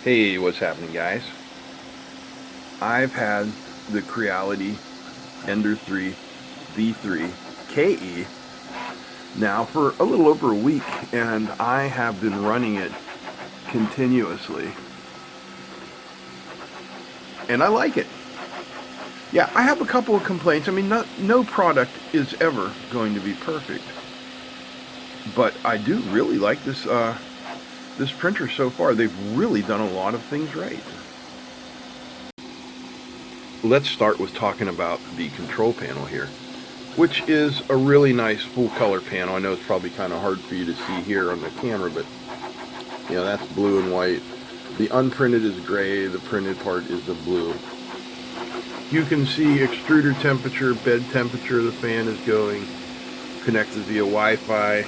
Hey, what's happening, guys? I've had the Creality Ender 3 V3 KE now for a little over a week, and I have been running it continuously, and I like it. Yeah, I have a couple of complaints. I mean, no product is ever going to be perfect, but I do really like this printer so far. They've really done a lot of things right. Let's start with talking about the control panel here, which is a really nice full color panel. I know it's probably kind of hard for you to see here on the camera, but you know, that's blue and white. The unprinted is gray, the printed part is the blue. You can see extruder temperature, bed temperature, the fan is going, connected via Wi-Fi,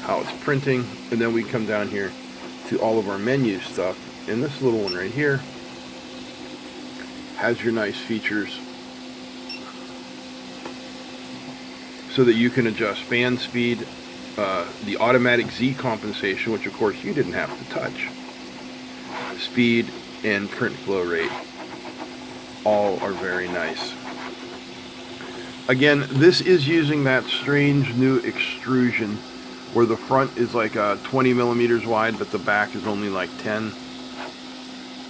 how it's printing, and then we come down here to all of our menu stuff, and this little one right here has your nice features so that you can adjust fan speed, the automatic Z compensation, which of course you didn't have to touch, speed, and print flow rate. All are very nice. Again, this is using that strange new extrusion where the front is like 20 millimeters wide, but the back is only like 10.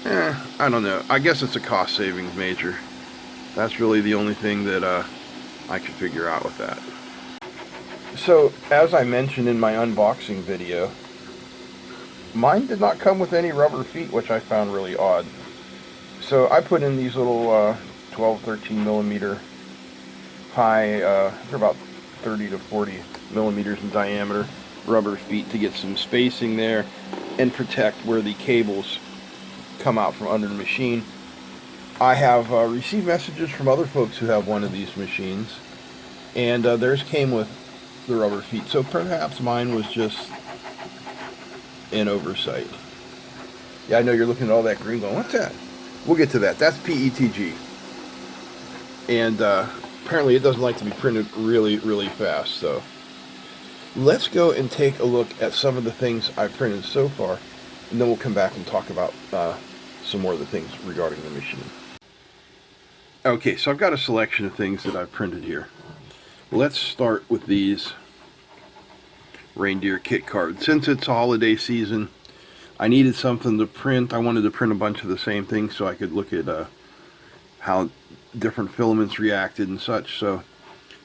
I don't know. I guess it's a cost savings major. That's really the only thing that I could figure out with that. So, as I mentioned in my unboxing video, mine did not come with any rubber feet, which I found really odd. So I put in these little 12, 13 millimeter high, they're about 30 to 40 millimeters in diameter, rubber feet to get some spacing there and protect where the cables come out from under the machine. I have received messages from other folks who have one of these machines, and theirs came with the rubber feet, so perhaps mine was just an oversight. Yeah, I know you're looking at all that green going, what's that? We'll get to that. That's PETG. And apparently it doesn't like to be printed really, really fast. So let's go and take a look at some of the things I've printed so far, and then we'll come back and talk about some more of the things regarding the machine. Okay, so I've got a selection of things that I've printed here. Let's start with these reindeer kit cards. Since it's holiday season, I needed something to print. I wanted to print a bunch of the same things so I could look at how different filaments reacted and such. So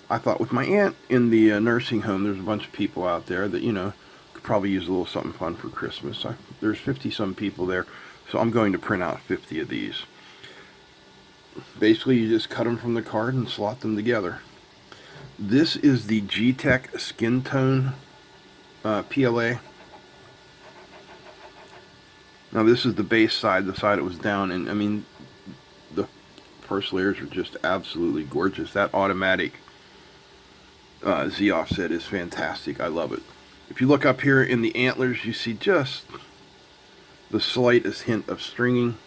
I thought with my aunt in the nursing home, there's a bunch of people out there that, you know, could probably use a little something fun for Christmas. There's 50 some people there, so I'm going to print out 50 of these. Basically, you just cut them from the card and slot them together. This is the G-Tech Skin Tone PLA. Now this is the base side, the side it was down, and I mean, the first layers are just absolutely gorgeous. That automatic Z offset is fantastic. I love it. If you look up here in the antlers, you see just the slightest hint of stringing.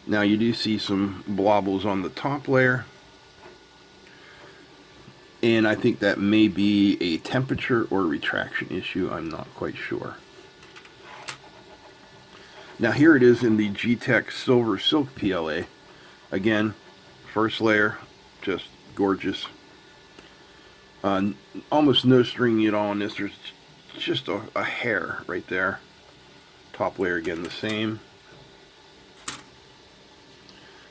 Now you do see some blobbles on the top layer, and I think that may be a temperature or retraction issue. I'm not quite sure. Now here it is in the G-Tech Silver Silk PLA. Again, first layer, just gorgeous. Almost no stringing at all on this. There's just a hair right there. Top layer again the same.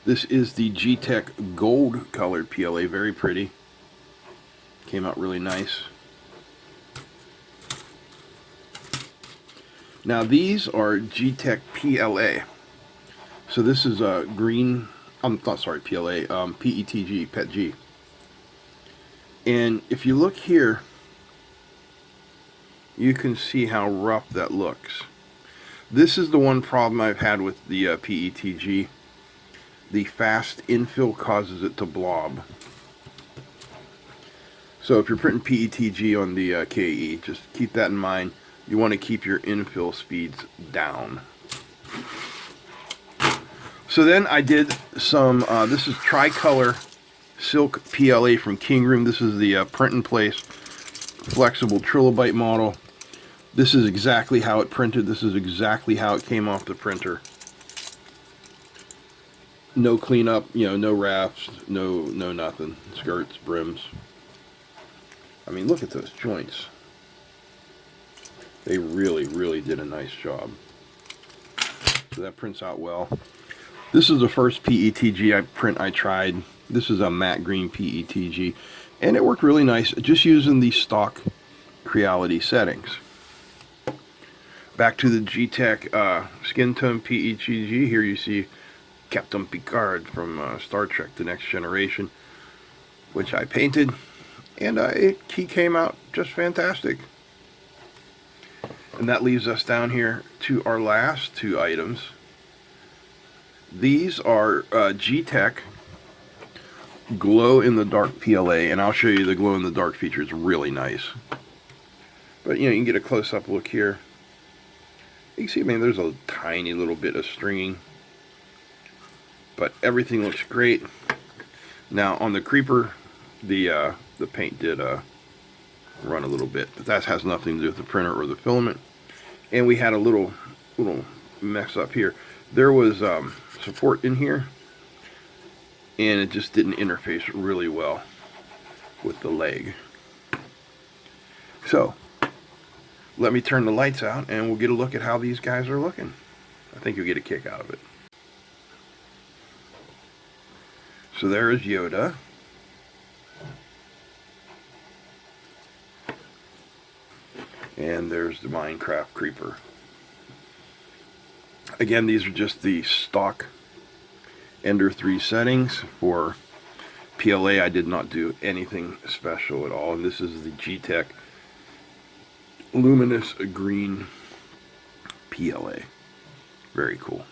This is the G-Tech Gold colored PLA, very pretty. Came out really nice. Now these are G-Tech PLA. So this is a green, I'm not sorry, PLA, PETG, PETG. And if you look here, you can see how rough that looks. This is the one problem I've had with the PETG. The fast infill causes it to blob. So if you're printing PETG on the KE, just keep that in mind. You want to keep your infill speeds down. So then I did some, this is Tricolor Silk PLA from King Room. This is the print in place flexible trilobite model. This is exactly how it printed. This is exactly how it came off the printer. No cleanup, you know, no wraps, no nothing. Skirts, brims. I mean, look at those joints. They really, really did a nice job. So that prints out well. This is the first PETG print I tried. This is a matte green PETG, and it worked really nice just using the stock Creality settings. Back to the G-Tech skin tone PETG. Here you see Captain Picard from Star Trek The Next Generation, which I painted, and he came out just fantastic. And that leaves us down here to our last two items. These are G-Tech glow in the dark PLA, and I'll show you the glow in the dark feature. It's really nice. But you know, you can get a close-up look here. You can see, man, there's a tiny little bit of stringing, but everything looks great. Now on the creeper, the paint did run a little bit, but that has nothing to do with the printer or the filament. And we had a little mess up here. There was support in here, and it just didn't interface really well with the leg. So let me turn the lights out and we'll get a look at how these guys are looking. I think you'll get a kick out of it. So there is Yoda. And there's the Minecraft Creeper. Again, these are just the stock Ender 3 settings. For PLA, I did not do anything special at all. And this is the G-Tech luminous green PLA. Very cool.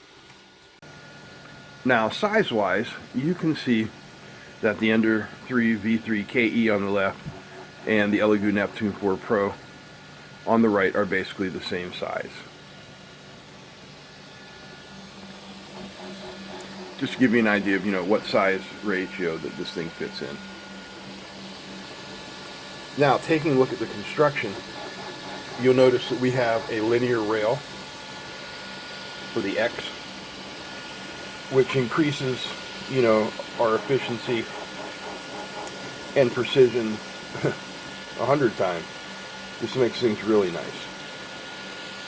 Now, size-wise, you can see that the Ender 3 V3 KE on the left and the Elegoo Neptune 4 Pro on the right are basically the same size. Just to give you an idea of, you know, what size ratio that this thing fits in. Now, taking a look at the construction, you'll notice that we have a linear rail for the X, which increases, you know, our efficiency and precision 100 times. This makes things really nice.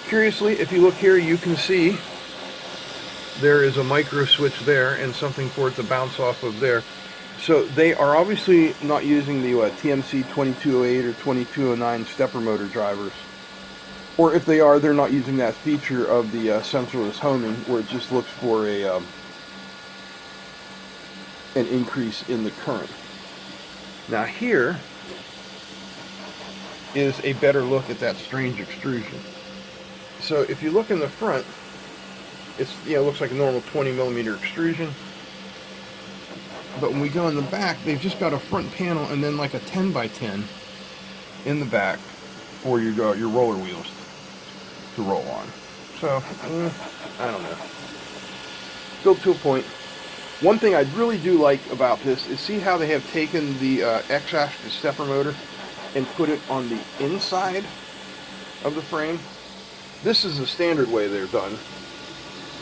Curiously, if you look here, you can see there is a micro switch there and something for it to bounce off of there. So they are obviously not using the TMC 2208 or 2209 stepper motor drivers. Or if they are, they're not using that feature of the sensorless homing, where it just looks for an increase in the current. Now here is a better look at that strange extrusion. So if you look in the front, it's, you know, looks like a normal 20mm extrusion. But when we go in the back, they've just got a front panel and then like a 10x10 in the back for your roller wheels to roll on. So, I don't know. Still to a point. One thing I really do like about this is see how they have taken the X-axis stepper motor and put it on the inside of the frame. This is the standard way they're done,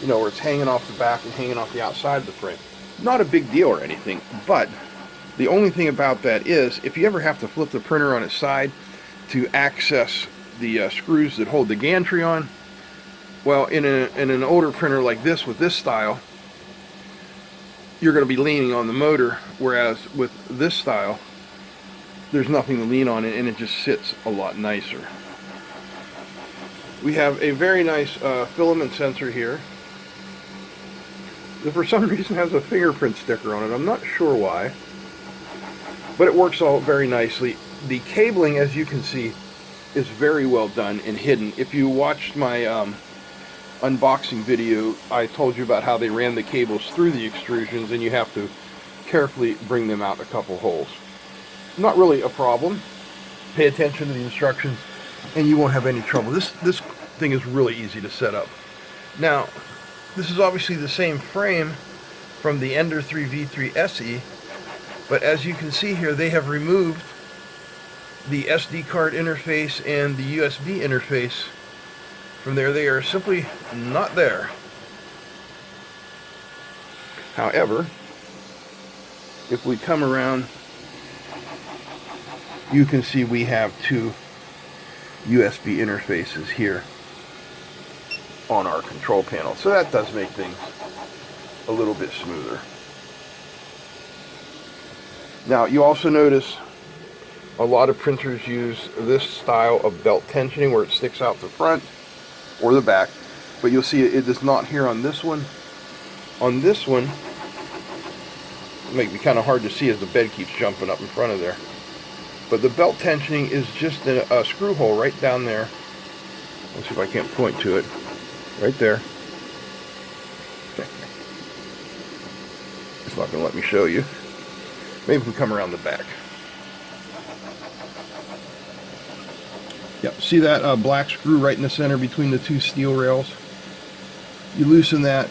you know, where it's hanging off the back and hanging off the outside of the frame. Not a big deal or anything, but the only thing about that is if you ever have to flip the printer on its side to access the screws that hold the gantry on, well, in an older printer like this with this style, you're going to be leaning on the motor, whereas with this style, there's nothing to lean on and it just sits a lot nicer. We have a very nice filament sensor here that for some reason has a fingerprint sticker on it. I'm not sure why, but it works all very nicely. The cabling, as you can see, is very well done and hidden. If you watched my unboxing video, I told you about how they ran the cables through the extrusions and you have to carefully bring them out a couple holes. Not really a problem. Pay attention to the instructions and you won't have any trouble. This thing is really easy to set up. Now, this is obviously the same frame from the Ender 3 V3 SE, but as you can see here, they have removed the SD card interface and the USB interface from there. They are simply not there. However, if we come around, you can see we have two USB interfaces here on our control panel. So that does make things a little bit smoother. Now, you also notice a lot of printers use this style of belt tensioning where it sticks out the front or the back, but you'll see it is not here on this one. On this one, it might be kind of hard to see as the bed keeps jumping up in front of there, but the belt tensioning is just a screw hole right down there. Let's see if I can't point to it. Right there. It's not going to let me show you. Maybe we can come around the back. Yep, see that black screw right in the center between the two steel rails? You loosen that,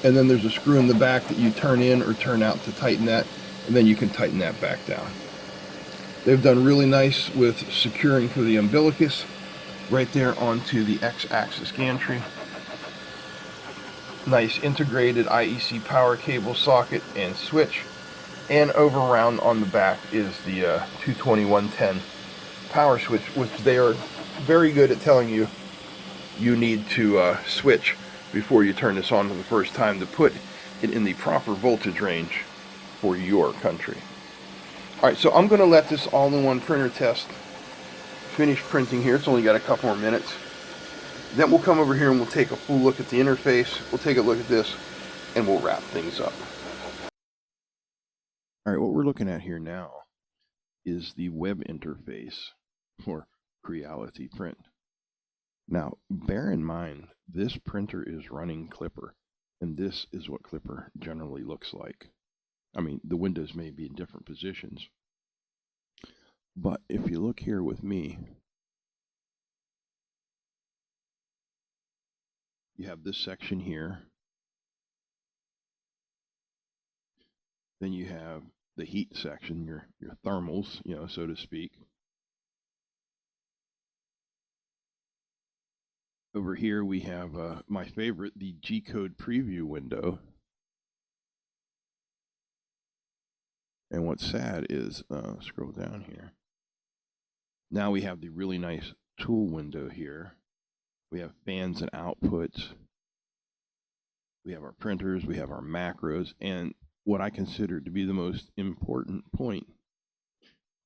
and then there's a screw in the back that you turn in or turn out to tighten that, and then you can tighten that back down. They've done really nice with securing for the umbilicus right there onto the X-axis gantry. Nice integrated IEC power cable socket and switch, and over around on the back is the 22110 power switch, which they are very good at telling you you need to switch before you turn this on for the first time to put it in the proper voltage range for your country. Alright, so I'm going to let this all-in-one printer test finish printing here. It's only got a couple more minutes. Then we'll come over here and we'll take a full look at the interface. We'll take a look at this and we'll wrap things up. Alright, what we're looking at here now is the web interface for Creality Print. Now, bear in mind, this printer is running Klipper, and this is what Klipper generally looks like. I mean, the windows may be in different positions, but if you look here with me, you have this section here, then you have the heat section, your thermals, you know, so to speak. Over here we have my favorite, the G-code preview window. And what's sad is, scroll down here. Now we have the really nice tool window here. We have fans and outputs. We have our printers, we have our macros, and what I consider to be the most important point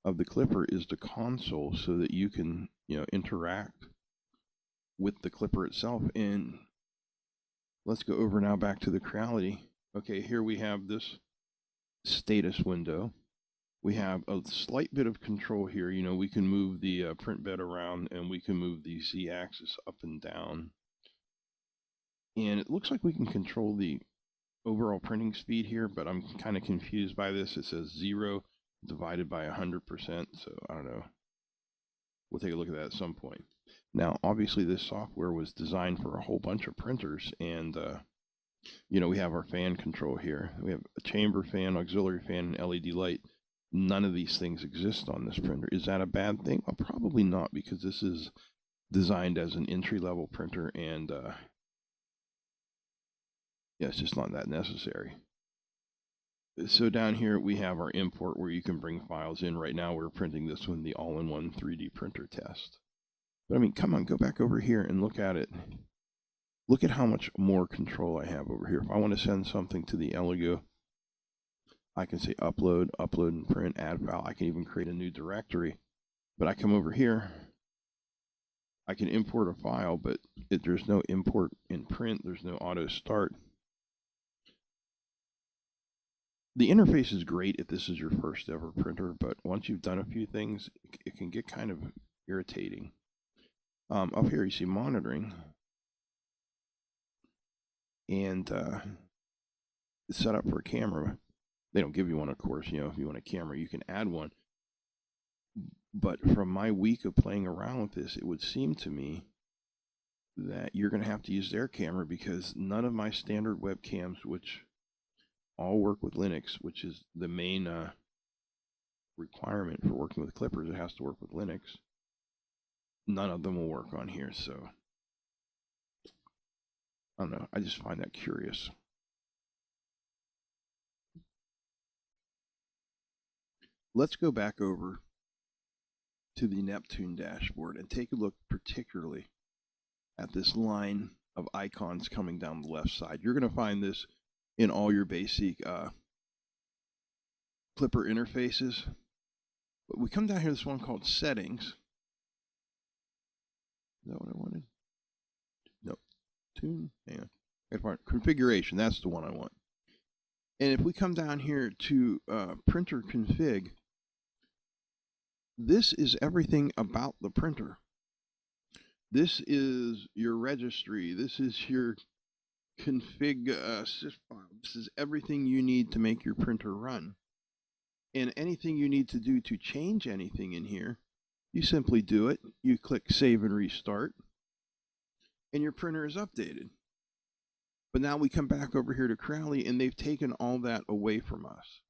of the Klipper is the console, so that you can, you know, interact with the Klipper itself. And let's go over now back to the Creality. Okay, here we have this status window. We have a slight bit of control here. You know, we can move the print bed around, and we can move the Z-axis up and down. And it looks like we can control the overall printing speed here, but I'm kind of confused by this. It says 0 divided by 100%, so I don't know. We'll take a look at that at some point. Now, obviously, this software was designed for a whole bunch of printers, and you know, we have our fan control here. We have a chamber fan, auxiliary fan, and LED light. None of these things exist on this printer. Is that a bad thing? Well, probably not, because this is designed as an entry-level printer, and yeah, it's just not that necessary. So down here we have our import where you can bring files in. Right now we're printing this one, the all-in-one 3D printer test. But I mean, come on, go back over here and look at it. Look at how much more control I have over here. If I want to send something to the Eligo, I can say upload, upload and print, add file. I can even create a new directory. But I come over here, I can import a file, but there's no import in print. There's no auto start. The interface is great if this is your first ever printer, but once you've done a few things, it can get kind of irritating. Up here you see monitoring, and it's set up for a camera. They don't give you one, of course. You know, if you want a camera, you can add one. But from my week of playing around with this, it would seem to me that you're going to have to use their camera, because none of my standard webcams, which all work with Linux, which is the main requirement for working with Klippers. It has to work with Linux. None of them will work on here, so I don't know. I just find that curious. Let's go back over to the Neptune dashboard and take a look particularly at this line of icons coming down the left side. You're going to find this in all your basic Klipper interfaces. But we come down here to this one called Settings. Is that what I wanted? Nope. Tune. Hang on. Configuration. That's the one I want. And if we come down here to Printer Config, this is everything about the printer. This is your registry. This is your config sys file. This is everything you need to make your printer run. And anything you need to do to change anything in here, you simply do it. You click Save and Restart, and your printer is updated. But now we come back over here to Creality, and they've taken all that away from us.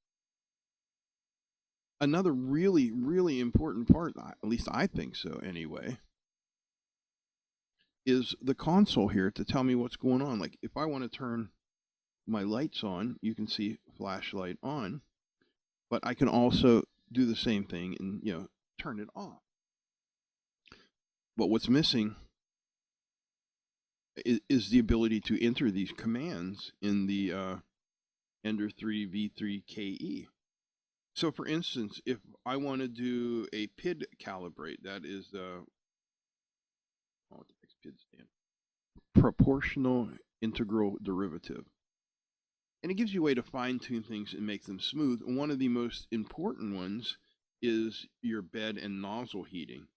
Another really, really important part, at least I think so anyway, is the console here to tell me what's going on. Like if I want to turn my lights on, you can see flashlight on, but I can also do the same thing and, you know, turn it off. But what's missing is the ability to enter these commands in the Ender 3 V3 KE. So for instance, if I want to do a PID calibrate, that is the PID stand, proportional integral derivative. And it gives you a way to fine tune things and make them smooth. And one of the most important ones is your bed and nozzle heating.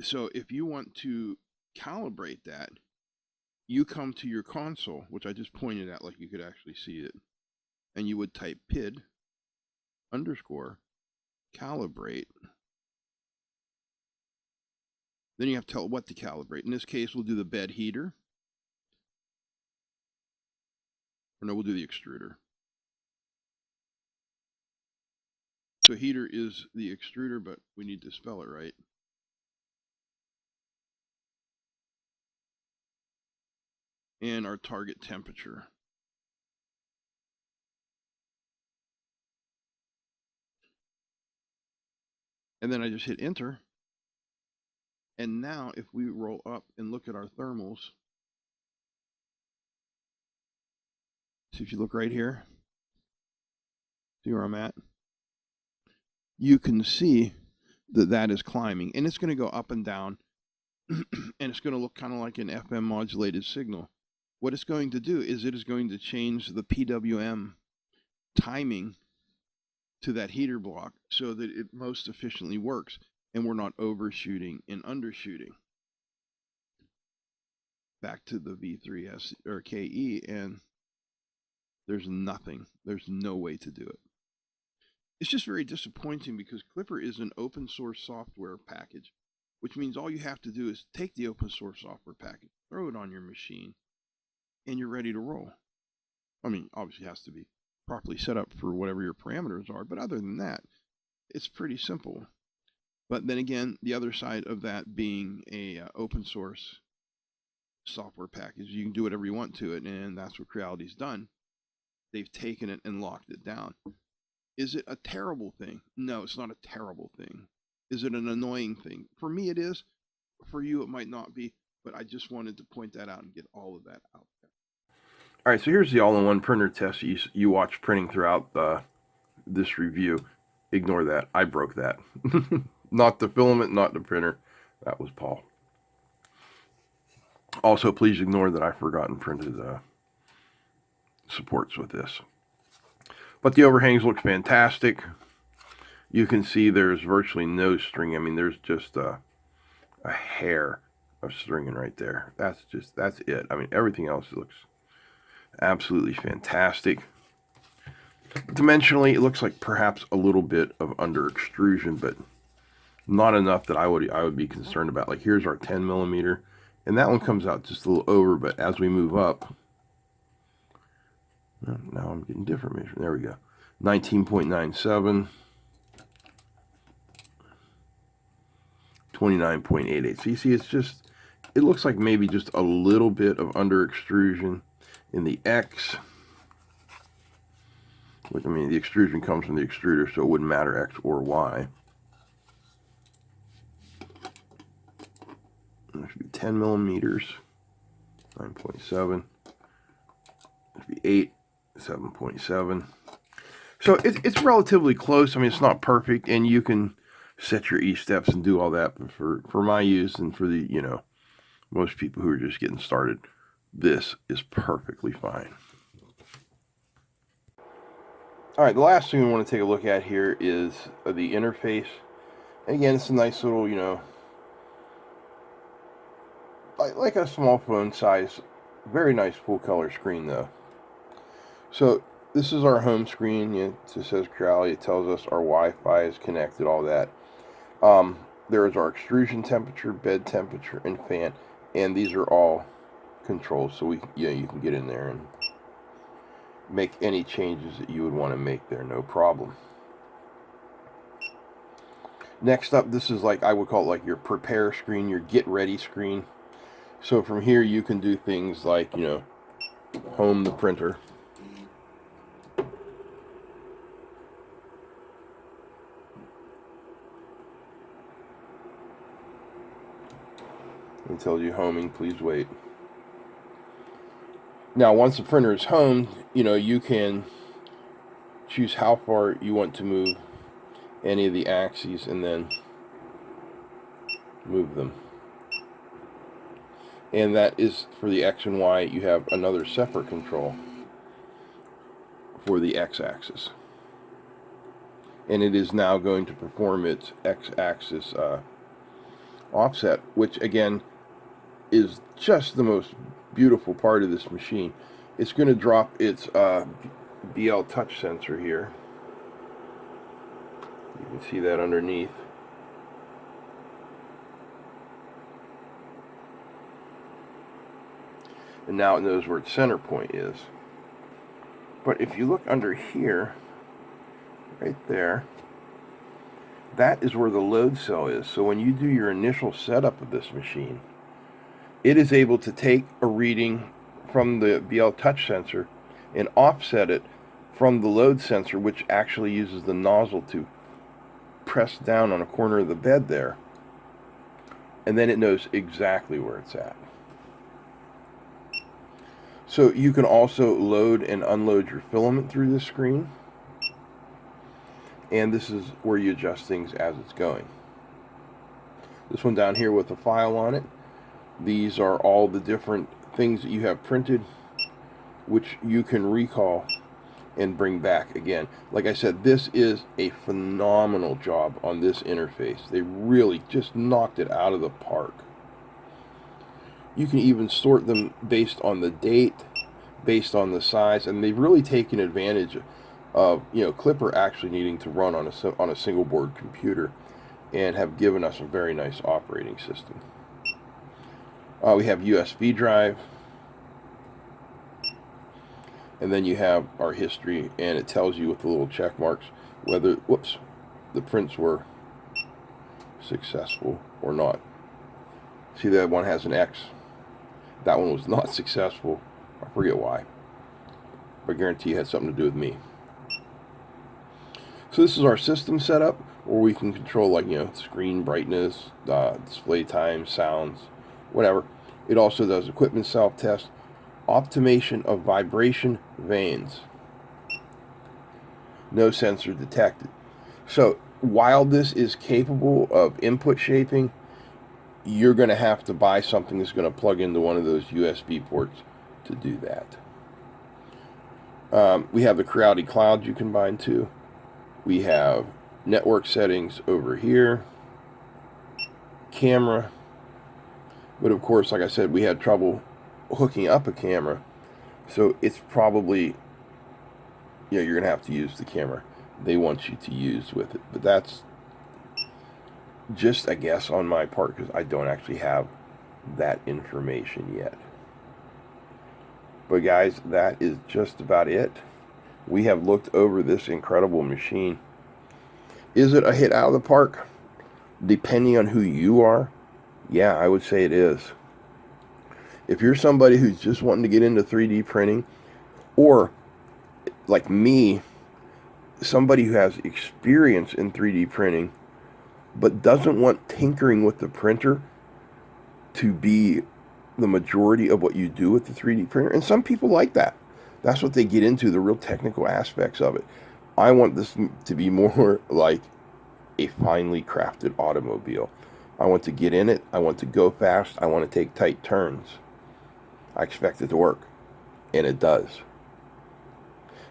So if you want to calibrate that, you come to your console, which I just pointed at like you could actually see it, and you would type PID _ calibrate. Then you have to tell it what to calibrate. In this case, we'll do the bed heater. Or no, we'll do the extruder. So heater is the extruder, but we need to spell it right. And our target temperature. And then I just hit enter. And now if we roll up and look at our thermals, so if you look right here, see where I'm at? You can see that that is climbing, and it's going to go up and down, and it's going to look kind of like an FM modulated signal. What it's going to do is it is going to change the PWM timing to that heater block so that it most efficiently works and we're not overshooting and undershooting. Back to the V3S or KE, and there's nothing. There's no way to do it. It's just very disappointing because Klipper is an open source software package, which means all you have to do is take the open source software package, throw it on your machine, and you're ready to roll. I mean, obviously it has to be properly set up for whatever your parameters are, but other than that, it's pretty simple. But then again, the other side of that being a open source software package, you can do whatever you want to it, and that's what Creality's done. They've taken it and locked it down. Is it a terrible thing? No, it's not a terrible thing. Is it an annoying thing? For me it is. For you it might not be, but I just wanted to point that out and get all of that out there. All right, so here's the all-in-one printer test you watch printing throughout this review. Ignore that. I broke that. Not the filament, not the printer. That was Paul. Also, please ignore that I've forgotten printed supports with this. But the overhangs look fantastic. You can see there's virtually no string. I mean, there's just a hair of stringing right there. That's it. I mean, everything else looks absolutely fantastic. Dimensionally, it looks like perhaps a little bit of under extrusion, but not enough that I would be concerned about. Like here's our 10 millimeter, and that one comes out just a little over, but as we move up, now I'm getting different measurement. There we go. 19.97. 29.88. So you see, it's just, it looks like maybe just a little bit of under extrusion in the X. Which, I mean, the extrusion comes from the extruder, so it wouldn't matter X or Y. That should be 10 millimeters, 9.7. That should be 8, 7.7. So it's relatively close. I mean, it's not perfect, and you can set your E-steps and do all that. But for my use and for the, you know, most people who are just getting started, this is perfectly fine. All right, the last thing we want to take a look at here is the interface. And again, it's a nice little, you know, like a small phone size, very nice full color screen though. So this is our home screen. It just says Creality. It tells us our Wi-Fi is connected, all that. There is our extrusion temperature, bed temperature, and fan, and these are all controls. So you can get in there and make any changes that you would want to make there, no problem. Next up, this is like, I would call it like your prepare screen, your get ready screen. So from here you can do things like, you know, home the printer. It tells you homing, please wait. Now once the printer is homed, you know, you can choose how far you want to move any of the axes and then move them. And that is for the X and Y. You have another separate control for the X-axis. And it is now going to perform its X-axis offset, which again is just the most beautiful part of this machine. It's going to drop its BL touch sensor here. You can see that underneath. And now it knows where its center point is. But if you look under here, right there, that is where the load cell is. So when you do your initial setup of this machine, it is able to take a reading from the BL touch sensor and offset it from the load sensor, which actually uses the nozzle to press down on a corner of the bed there. And then it knows exactly where it's at. So you can also load and unload your filament through this screen. And this is where you adjust things as it's going. This one down here with a file on it. These are all the different things that you have printed, which you can recall and bring back again. Like I said, this is a phenomenal job on this interface. They really just knocked it out of the park. You can even sort them based on the date, based on the size, and they've really taken advantage of, you know, Klipper actually needing to run on a single board computer, and have given us a very nice operating system. We have USB drive, and then you have our history, and it tells you with the little check marks whether, whoops, the prints were successful or not. See, that one has an X. That one was not successful. I forget why, but I guarantee it had something to do with me. So this is our system setup, where we can control, like, you know, screen brightness, display time, sounds, whatever. It also does equipment self-test, optimization of vibration vanes. No sensor detected. So while this is capable of input shaping, you're going to have to buy something that's going to plug into one of those USB ports to do that. We have the Creality Cloud you can bind to. We have network settings over here, camera, but of course, like I said, we had trouble hooking up a camera, so it's probably, you know, you're gonna have to use the camera they want you to use with it, but that's just a guess on my part because I don't actually have that information yet. But guys, that is just about it. We have looked over this incredible machine. Is it a hit out of the park? depending on who you are, yeah, I would say it is. If you're somebody who's just wanting to get into 3D printing, or like me, somebody who has experience in 3D printing, but doesn't want tinkering with the printer to be the majority of what you do with the 3D printer. And some people like that. That's what they get into, the real technical aspects of it. I want this to be more like a finely crafted automobile. I want to get in it. I want to go fast. I want to take tight turns. I expect it to work. And it does.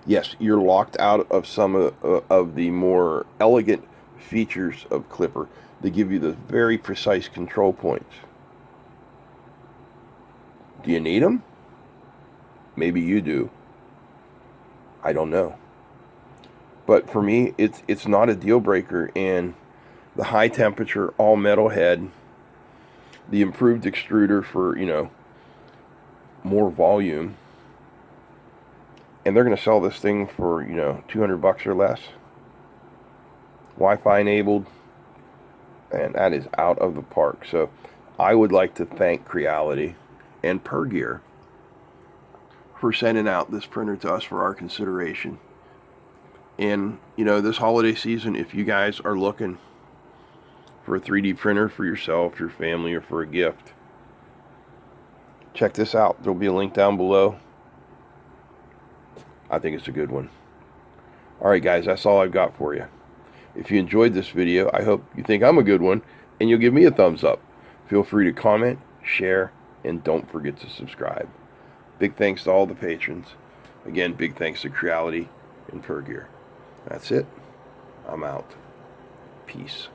Yes, you're locked out of some of the more elegant features of Klipper. They give you the very precise control points. Do you need them? Maybe you do. I don't know. But for me, it's not a deal breaker. And the high temperature, all metal head, the improved extruder for, more volume. And they're going to sell this thing for, $200 or less. Wi-Fi enabled. And that is out of the park. So I would like to thank Creality and Pergear for sending out this printer to us for our consideration. And, this holiday season, if you guys are looking for a 3D printer for yourself, your family, or for a gift, check this out. There'll be a link down below. I think it's a good one. Alright guys, that's all I've got for you. If you enjoyed this video, I hope you think I'm a good one, and you'll give me a thumbs up. Feel free to comment, share, and don't forget to subscribe. Big thanks to all the patrons. Again, big thanks to Creality and Pergear. That's it. I'm out. Peace.